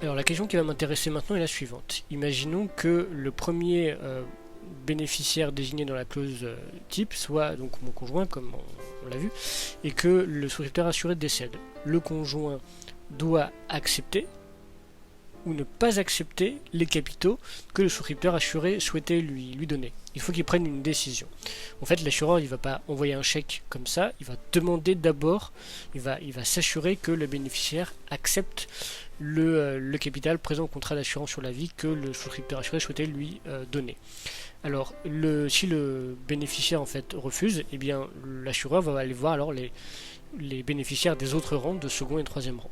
Alors la question qui va m'intéresser maintenant est la suivante. Imaginons que le premier bénéficiaire désigné dans la clause type soit donc mon conjoint, comme on l'a vu, et que le souscripteur assuré décède. Le conjoint doit accepter ou ne pas accepter les capitaux que le souscripteur assuré souhaitait lui donner. Il faut qu'il prenne une décision. En fait, l'assureur, il ne va pas envoyer un chèque comme ça, il va demander d'abord, il va s'assurer que le bénéficiaire accepte le capital présent au contrat d'assurance sur la vie que le souscripteur assuré souhaitait lui donner. Alors, si le bénéficiaire en fait refuse, eh bien l'assureur va aller voir alors les bénéficiaires des autres rangs, de second et troisième rang,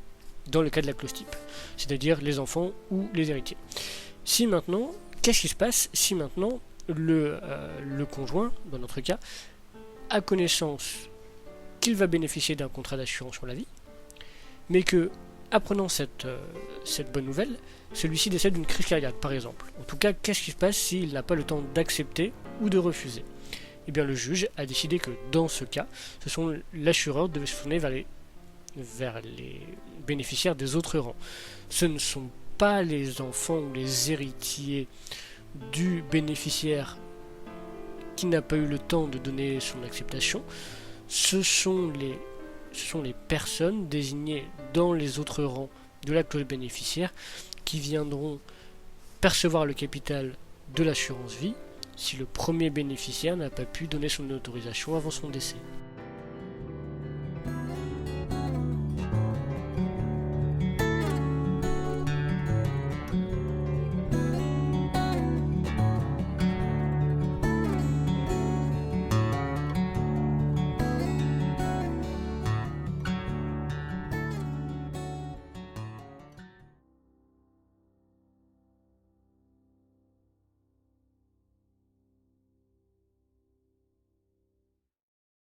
dans le cas de la clause type, c'est-à-dire les enfants ou les héritiers. Si maintenant, qu'est-ce qui se passe si maintenant le conjoint, dans notre cas, a connaissance qu'il va bénéficier d'un contrat d'assurance sur la vie, mais que, apprenant cette bonne nouvelle, celui-ci décède d'une crise cardiaque, par exemple. En tout cas, qu'est-ce qui se passe s'il n'a pas le temps d'accepter ou de refuser? Eh bien, le juge a décidé que, dans ce cas, l'assureur devait se tourner vers les bénéficiaires des autres rangs. Ce ne sont pas les enfants ou les héritiers du bénéficiaire qui n'a pas eu le temps de donner son acceptation, ce sont les personnes désignées dans les autres rangs de la clause bénéficiaire qui viendront percevoir le capital de l'assurance vie si le premier bénéficiaire n'a pas pu donner son autorisation avant son décès.